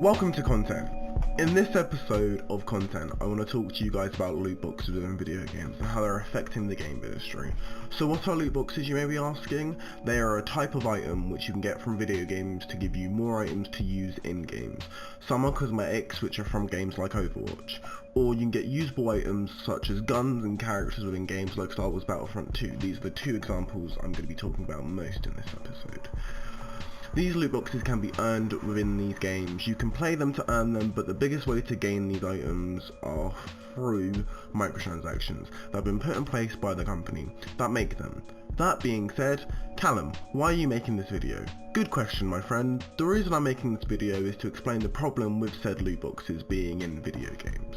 Welcome to content. In this episode of content, I want to talk to you guys about loot boxes within video games and how they're affecting the game industry. So what are loot boxes, you may be asking? They are a type of item which you can get from video games to give you more items to use in games. Some are cosmetics, which are from games like Overwatch, or you can get usable items such as guns and characters within games like Star Wars Battlefront 2. These are the two examples I'm going to be talking about most in this episode. These loot boxes can be earned within these games. You can play them to earn them, but the biggest way to gain these items are through microtransactions that have been put in place by the company that make them. That being said, Callum, why are you making this video? Good question, my friend. The reason I'm making this video is to explain the problem with said loot boxes being in video games.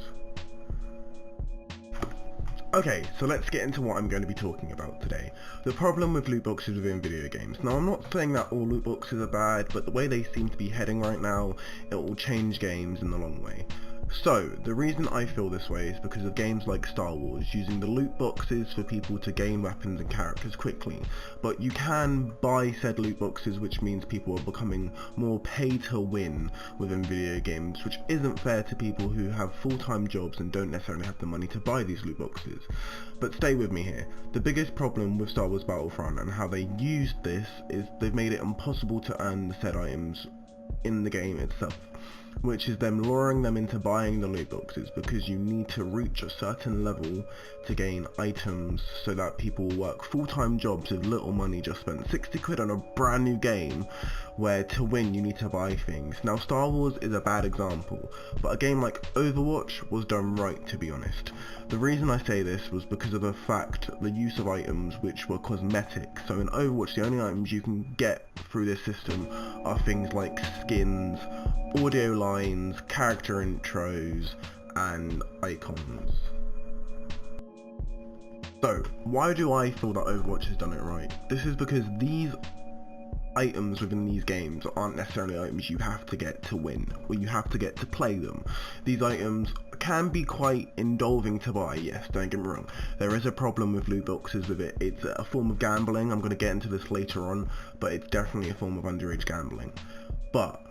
Okay, so let's get into what I'm going to be talking about today. The problem with loot boxes within video games. Now, I'm not saying that all loot boxes are bad, but the way they seem to be heading right now, it will change games in the long way. So, the reason I feel this way is because of games like Star Wars, using the loot boxes for people to gain weapons and characters quickly. But you can buy said loot boxes, which means people are becoming more pay to win within video games, which isn't fair to people who have full-time jobs and don't necessarily have the money to buy these loot boxes. But stay with me here. The biggest problem with Star Wars Battlefront and how they used this is they've made it impossible to earn the said items in the game itself, which is them luring them into buying the loot boxes because you need to reach a certain level to gain items so that people will work full-time jobs with little money, just spent 60 quid on a brand new game where to win you need to buy things. Now, Star Wars is a bad example, but a game like Overwatch was done right, to be honest. The reason I say this was because of the fact the use of items which were cosmetic. So in Overwatch, the only items you can get through this system are things like skins, audio lines, character intros, and icons. So, why do I feel that Overwatch has done it right? This is because these items within these games aren't necessarily items you have to get to win, or you have to get to play them. These items can be quite indulging to buy, yes, don't get me wrong. There is a problem with loot boxes with it. It's a form of gambling. I'm going to get into this later on, but it's definitely a form of underage gambling. But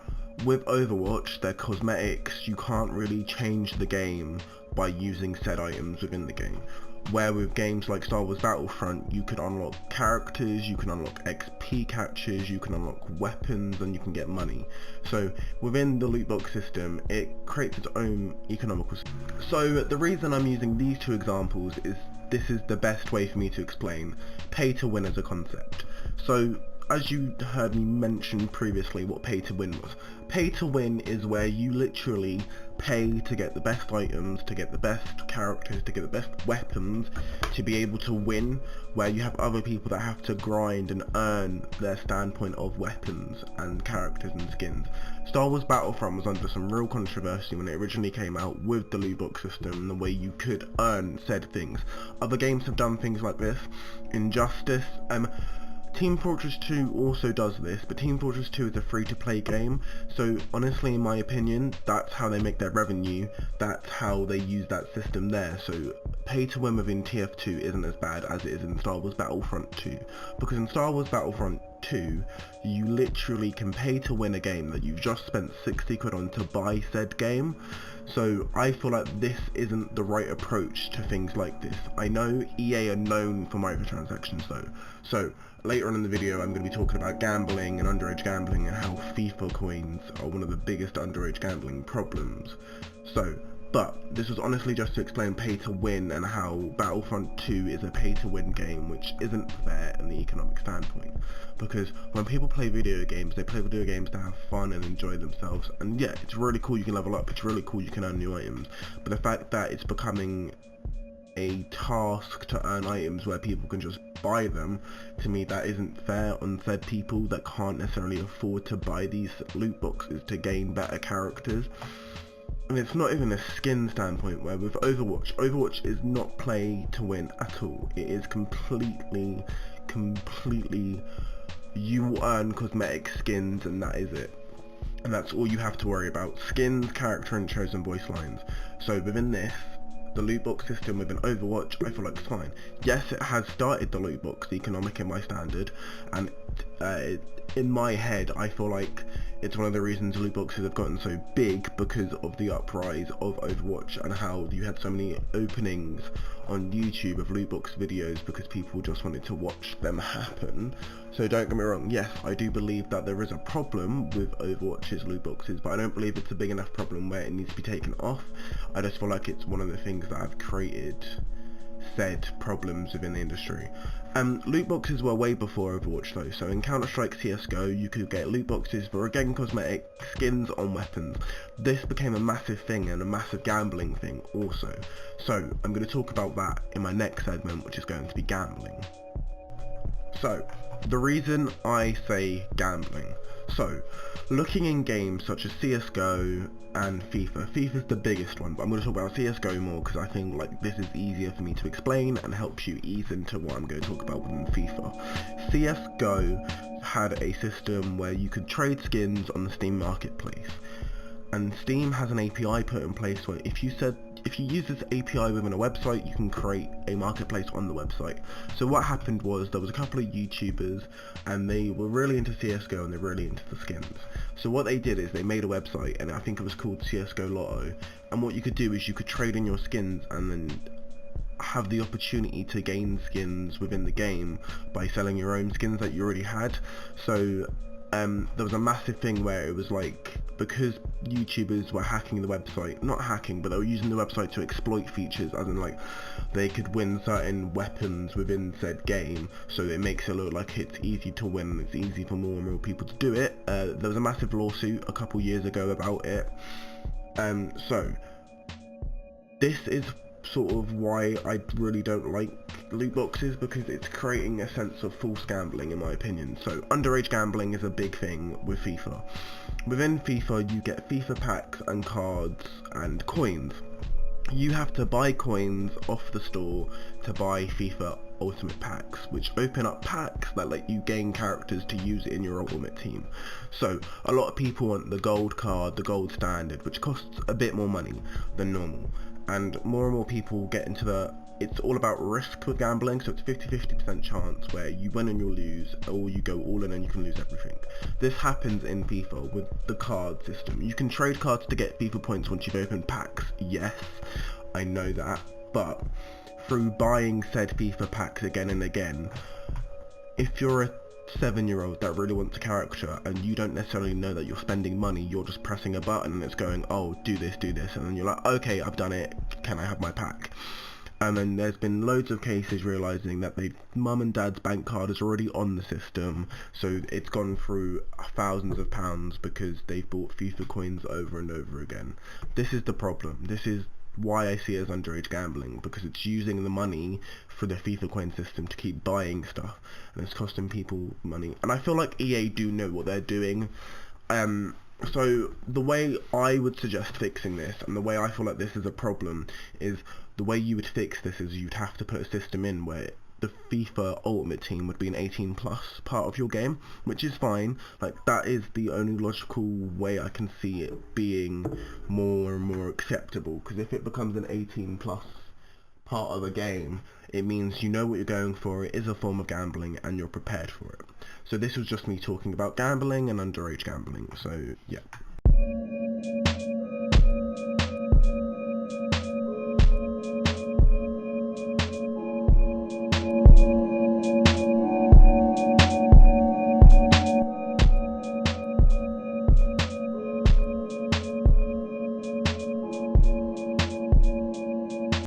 with Overwatch, they're cosmetics. You can't really change the game by using said items within the game. Where with games like Star Wars Battlefront, you could unlock characters, you can unlock XP catches, you can unlock weapons, and you can get money. So within the loot box system, it creates its own economical system. So the reason I'm using these two examples is this is the best way for me to explain pay to win as a concept. So as you heard me mention previously what pay to win was. Pay to win is where you literally pay to get the best items, to get the best characters, to get the best weapons, to be able to win, where you have other people that have to grind and earn their standpoint of weapons and characters and skins. Star Wars Battlefront was under some real controversy when it originally came out with the loot box system and the way you could earn said things. Other games have done things like this. Injustice, Team Fortress 2 also does this, but Team Fortress 2 is a free-to-play game, so honestly, in my opinion, that's how they make their revenue, that's how they use that system there. So pay-to-win within TF2 isn't as bad as it is in Star Wars Battlefront 2, because in Star Wars Battlefront 2, you literally can pay to win a game that you've just spent 60 quid on to buy said game. So I feel like this isn't the right approach to things like this. I know EA are known for microtransactions though, so later on in the video I'm going to be talking about gambling and underage gambling and how FIFA coins are one of the biggest underage gambling problems. But this was honestly just to explain pay to win and how Battlefront 2 is a pay to win game, which isn't fair in the economic standpoint. Because when people play video games, they play video games to have fun and enjoy themselves. And yeah, it's really cool you can level up, it's really cool you can earn new items. But the fact that it's becoming a task to earn items where people can just buy them, to me that isn't fair on said people that can't necessarily afford to buy these loot boxes to gain better characters. And it's not even a skin standpoint, where with Overwatch is not play to win at all. It is completely, you will earn cosmetic skins and that is it. And that's all you have to worry about. Skins, character intros and voice lines. So within this, the loot box system within Overwatch, I feel like it's fine. Yes, it has started the loot box economic in my standard, and In my head, I feel like it's one of the reasons loot boxes have gotten so big, because of the uprise of Overwatch and how you had so many openings on YouTube of loot box videos because people just wanted to watch them happen. So don't get me wrong, yes, I do believe that there is a problem with Overwatch's loot boxes, but I don't believe it's a big enough problem where it needs to be taken off. I just feel like it's one of the things that have created said problems within the industry. Loot boxes were way before Overwatch though, so in Counter-Strike CSGO you could get loot boxes for again cosmetic skins on weapons. This became a massive thing and a massive gambling thing also. So I'm going to talk about that in my next segment, which is going to be gambling. So the reason I say gambling. So, looking in games such as CSGO and FIFA. FIFA's the biggest one, but I'm going to talk about CSGO more because I think like this is easier for me to explain and helps you ease into what I'm going to talk about within FIFA. CSGO had a system where you could trade skins on the Steam marketplace. And Steam has an API put in place where if you use this API within a website, you can create a marketplace on the website. So what happened was there was a couple of YouTubers and they were really into CSGO and they're really into the skins. So what they did is they made a website, and I think it was called CSGO Lotto, and what you could do is you could trade in your skins and then have the opportunity to gain skins within the game by selling your own skins that you already had. So there was a massive thing where it was like, because YouTubers were hacking the website, not hacking, but they were using the website to exploit features, as in like they could win certain weapons within said game, so it makes it look like it's easy to win, it's easy for more and more people to do it. There was a massive lawsuit a couple years ago about it. So this is sort of why I really don't like loot boxes, because it's creating a sense of false gambling in my opinion. So underage gambling is a big thing with FIFA. Within FIFA you get FIFA packs and cards and coins. You have to buy coins off the store to buy FIFA Ultimate packs, which open up packs that let you gain characters to use in your Ultimate team. So a lot of people want the gold card, the gold standard, which costs a bit more money than normal. And more people get into it's all about risk with gambling, so it's 50-50% chance where you win and you'll lose, or you go all in and you can lose everything. This happens in FIFA with the card system. You can trade cards to get FIFA points once you've opened packs, yes, I know that, but through buying said FIFA packs again and again, if you're a 7-year-old that really wants a character and you don't necessarily know that you're spending money, you're just pressing a button and it's going, oh, do this, and then you're like, okay, I've done it, can I have my pack? And then there's been loads of cases realising that mum and dad's bank card is already on the system, so it's gone through thousands of pounds because they've bought FIFA coins over and over again. This is the problem. This is why I see it as underage gambling, because it's using the money for the FIFA coin system to keep buying stuff, and it's costing people money. And I feel like EA do know what they're doing. So the way I would suggest fixing this, and the way I feel like this is a problem, is the way you would fix this is you'd have to put a system in where the FIFA Ultimate Team would be an 18+ part of your game, which is fine. Like, that is the only logical way I can see it being more and more acceptable, because if it becomes an 18+ part of a game, it means you know what you're going for, it is a form of gambling, and you're prepared for it. So this was just me talking about gambling and underage gambling, so yeah.